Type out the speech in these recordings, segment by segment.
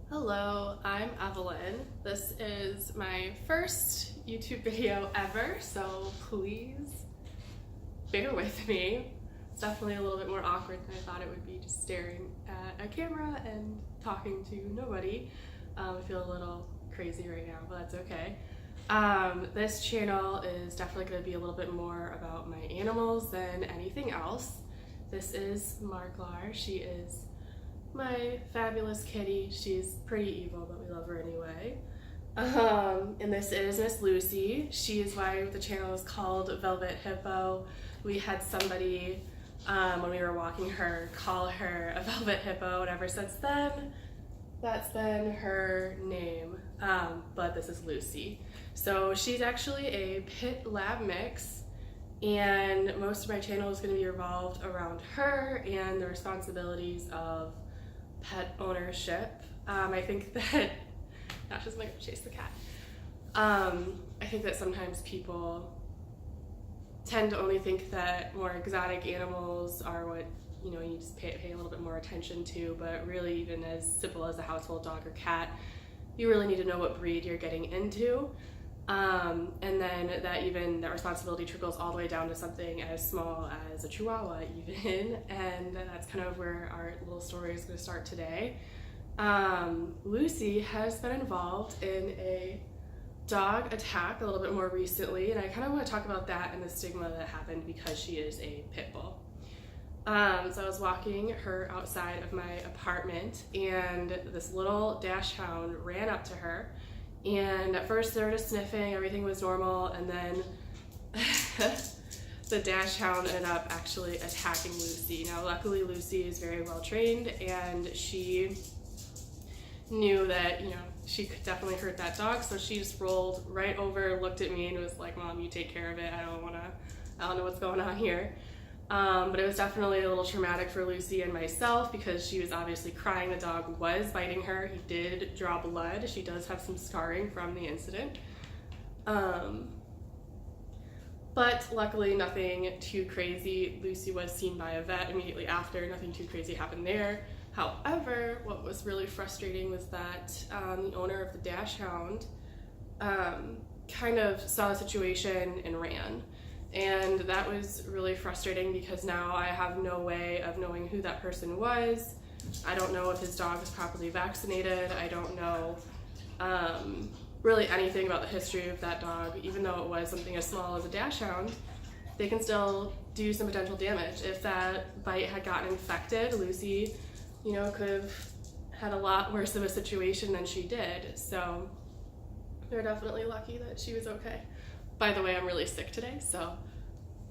Hello, I'm Evelyn. This is my first YouTube video ever, so please bear with me. It's definitely a little bit more awkward than I thought it would be, just staring at a camera and talking to nobody. I feel a little crazy right now, but that's okay. This channel is definitely going to be a little bit more about my animals than anything else. This is Marklar. She is my fabulous kitty. She's pretty evil, but we love her anyway. And this is Miss Lucy. She is why the channel is called Velvet Hippo. We had somebody, when we were walking her, call her a Velvet Hippo, and ever since then, that's been her name. But this is Lucy. So she's actually a pit lab mix, and most of my channel is going to be revolved around her and the responsibilities of pet ownership. I think that, now she's gonna go chase the cat. I think that sometimes people tend to only think that more exotic animals are what, you just pay a little bit more attention to, but really even as simple as a household dog or cat, you really need to know what breed you're getting into. And then that responsibility trickles all the way down to something as small as a Chihuahua even, and that's kind of where our little story is going to start today. Lucy has been involved in a dog attack a little bit more recently, and I kind of want to talk about that and the stigma that happened because she is a pit bull. So I was walking her outside of my apartment, and this little dachshund ran up to her. And at first they were just sniffing, everything was normal, and then the dachshund ended up actually attacking Lucy. Now luckily Lucy is very well trained, and she knew that, she could definitely hurt that dog, so she just rolled right over, looked at me, and was like, "Mom, you take care of it, I don't know what's going on here." But it was definitely a little traumatic for Lucy and myself because she was obviously crying. The dog was biting her. He did draw blood. She does have some scarring from the incident. But luckily nothing too crazy. Lucy was seen by a vet immediately after. Nothing too crazy happened there. However, what was really frustrating was that the owner of the dachshund kind of saw the situation and ran. And that was really frustrating because now I have no way of knowing who that person was. I don't know if his dog is properly vaccinated. I don't know really anything about the history of that dog. Even though it was something as small as a dachshund, they can still do some potential damage. If that bite had gotten infected, Lucy, could have had a lot worse of a situation than she did. So they're definitely lucky that she was okay. By the way, I'm really sick today, so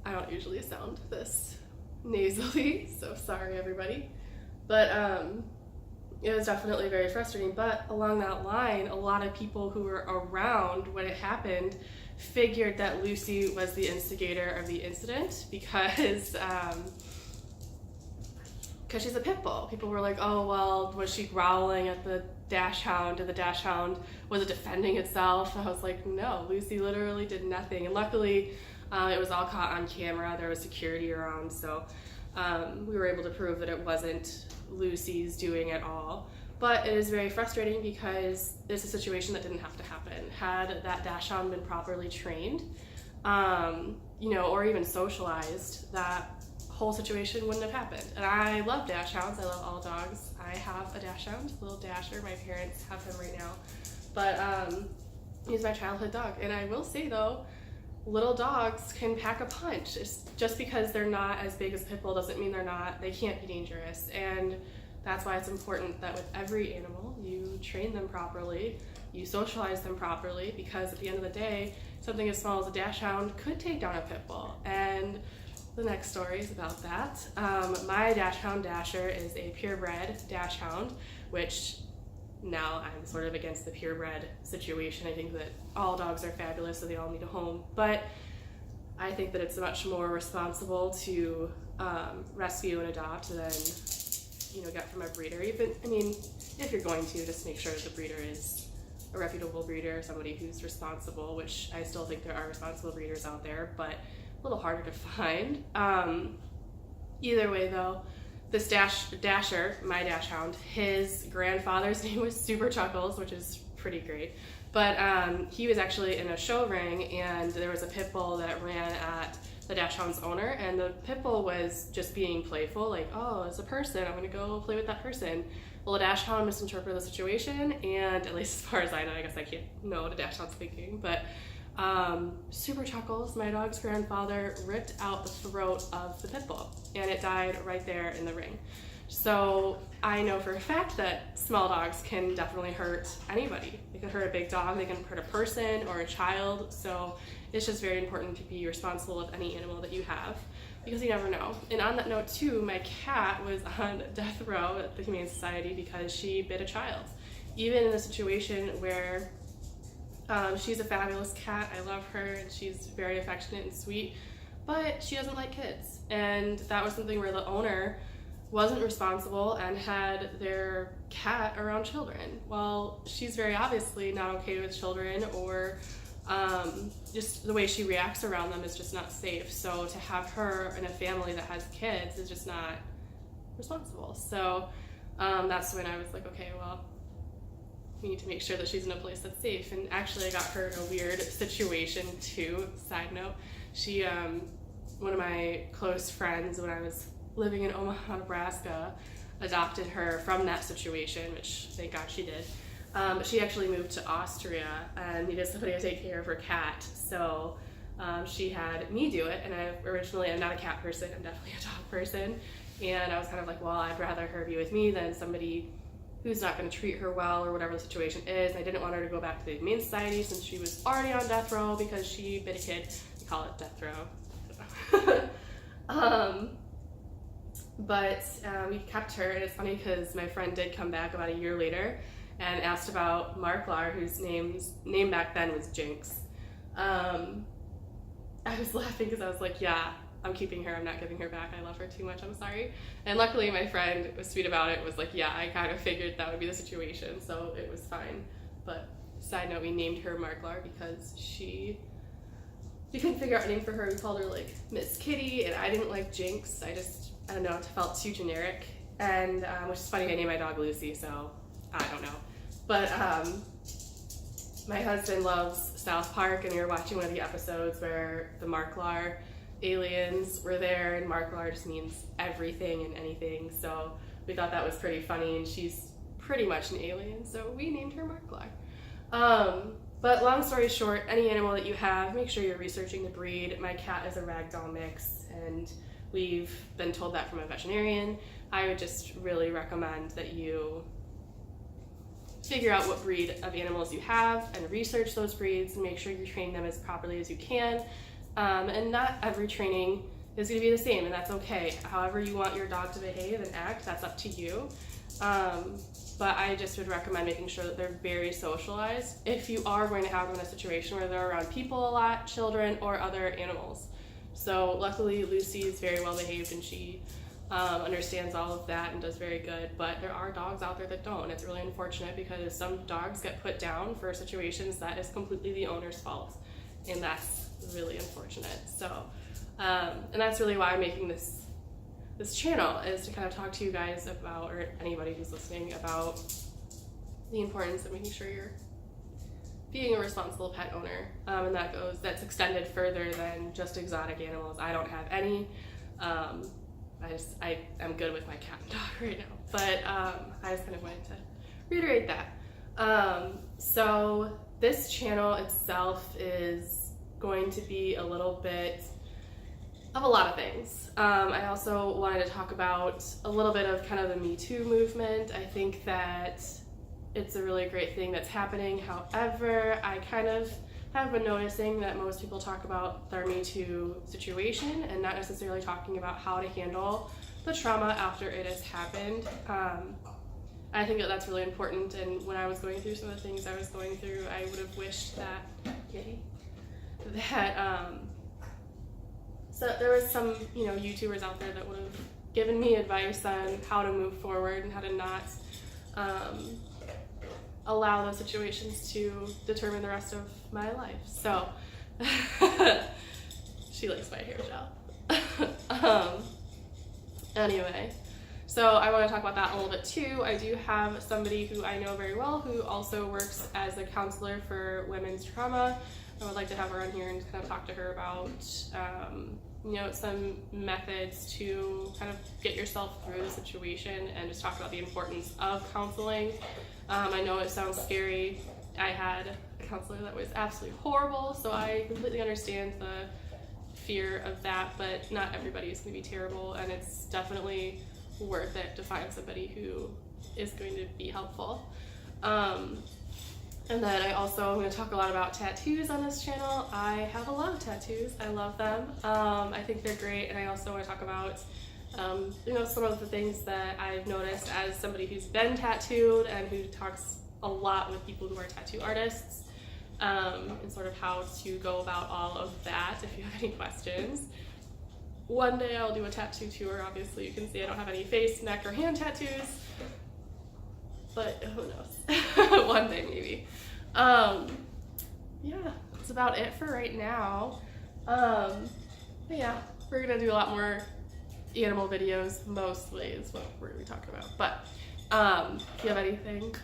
I don't usually sound this nasally, so sorry everybody. But it was definitely very frustrating. But along that line, a lot of people who were around when it happened figured that Lucy was the instigator of the incident because she's a pit bull. People were like, "Oh, well, was she growling at the dachshund? Did the dachshund, was it defending itself?" And I was like, no, Lucy literally did nothing. And luckily, it was all caught on camera. There was security around, so we were able to prove that it wasn't Lucy's doing at all. But it is very frustrating because it's a situation that didn't have to happen. Had that dachshund been properly trained, or even socialized, that whole situation wouldn't have happened. And I love dachshunds. I love all dogs. I have a dachshund, little Dasher. My parents have him right now. But he's my childhood dog. And I will say though, little dogs can pack a punch. It's just because they're not as big as a pit bull doesn't mean they can't be dangerous. And that's why it's important that with every animal, you train them properly, you socialize them properly, because at the end of the day, something as small as a dachshund could take down a pit bull. And the next story is about that. My dachshund Dasher is a purebred dachshund, which now I'm sort of against the purebred situation. I think that all dogs are fabulous, so they all need a home. But I think that it's much more responsible to rescue and adopt than get from a breeder. If you're going to, just make sure that the breeder is a reputable breeder, somebody who's responsible, which I still think there are responsible breeders out there, but a little harder to find. Either way though, this Dasher, my dash hound, his grandfather's name was Super Chuckles, which is pretty great. But he was actually in a show ring, and there was a pit bull that ran at the dash hound's owner, and the pit bull was just being playful, like, oh, it's a person, I'm gonna go play with that person. Well, the dash hound misinterpreted the situation, and at least as far as I know, I guess I can't know what a dash hound's thinking, but Super Chuckles, my dog's grandfather, ripped out the throat of the pit bull, and it died right there in the ring. So I know for a fact that small dogs can definitely hurt anybody. They can hurt a big dog, they can hurt a person or a child, so it's just very important to be responsible of any animal that you have, because you never know. And on that note too, my cat was on death row at the Humane Society because she bit a child. Even in a situation where she's a fabulous cat, I love her, and she's very affectionate and sweet, but she doesn't like kids. And that was something where the owner wasn't responsible and had their cat around children. Well, she's very obviously not okay with children, or just the way she reacts around them is just not safe. So to have her in a family that has kids is just not responsible. So that's when I was like, okay, well, we need to make sure that she's in a place that's safe. And actually I got her in a weird situation too. Side note, she, one of my close friends when I was living in Omaha, Nebraska, adopted her from that situation, which thank God she did. But she actually moved to Austria and needed somebody to take care of her cat. So she had me do it, and I'm not a cat person, I'm definitely a dog person. And I was kind of like, well, I'd rather her be with me than somebody who's not going to treat her well or whatever the situation is. And I didn't want her to go back to the Humane Society since she was already on death row because she bit a kid. We call it death row. But we kept her, and it's funny because my friend did come back about a year later and asked about Marklar, whose name back then was Jinx. I was laughing because I was like, yeah, I'm keeping her, I'm not giving her back, I love her too much, I'm sorry. And luckily my friend was sweet about it, was like, yeah, I kind of figured that would be the situation, so it was fine. But side note, we named her Marklar because we couldn't figure out a name for her. We called her like Miss Kitty, and I didn't like Jinx. I don't know, it felt too generic. And which is funny, I named my dog Lucy, so I don't know. But my husband loves South Park, and we were watching one of the episodes where the Marklar aliens were there, and Marklar just means everything and anything. So we thought that was pretty funny, and she's pretty much an alien, so we named her Marklar. But long story short, any animal that you have, make sure you're researching the breed. My cat is a ragdoll mix, and we've been told that from a veterinarian. I would just really recommend that you figure out what breed of animals you have and research those breeds and make sure you train them as properly as you can. And not every training is going to be the same, and that's okay. However you want your dog to behave and act, that's up to you. But I just would recommend making sure that they're very socialized if you are going to have them in a situation where they're around people a lot, children, or other animals. So luckily Lucy is very well behaved, and she understands all of that and does very good, but there are dogs out there that don't. It's really unfortunate because some dogs get put down for situations that is completely the owner's fault, and that's really unfortunate. So and that's really why I'm making this channel, is to kind of talk to you guys about, or anybody who's listening, about the importance of making sure you're being a responsible pet owner. And that's extended further than just exotic animals. I don't have any. I am good with my cat and dog right now, but I just kind of wanted to reiterate that. So this channel itself is going to be a little bit of a lot of things. I also wanted to talk about a little bit of kind of the Me Too movement. I think that it's a really great thing that's happening. However, I kind of have been noticing that most people talk about their Me Too situation and not necessarily talking about how to handle the trauma after it has happened. I think that that's really important, and when I was going through some of the things I was going through, I would have wished so there was some, YouTubers out there that would have given me advice on how to move forward and how to not allow those situations to determine the rest of my life. So she likes my hair gel. Anyway, So I want to talk about that a little bit too. I do have somebody who I know very well who also works as a counselor for women's trauma. I would like to have her on here and kind of talk to her about some methods to kind of get yourself through the situation and just talk about the importance of counseling. I know it sounds scary. I had a counselor that was absolutely horrible, so I completely understand the fear of that, but not everybody is going to be terrible, and it's definitely worth it to find somebody who is going to be helpful. And then I'm going to talk a lot about tattoos on this channel. I have a lot of tattoos. I love them. I think they're great, and I also want to talk about some of the things that I've noticed as somebody who's been tattooed and who talks a lot with people who are tattoo artists, and sort of how to go about all of that if you have any questions. One day I'll do a tattoo tour. Obviously you can see I don't have any face, neck, or hand tattoos, but who knows. One day maybe. Yeah, that's about it for right now. But yeah, we're gonna do a lot more animal videos mostly is what we're gonna be talking about. But if you have anything,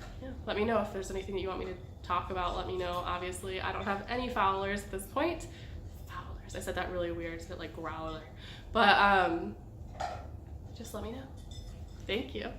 let me know. If there's anything that you want me to talk about, let me know. Obviously I don't have any followers at this point. I said that really weird, I said like growler. But just let me know. Thank you.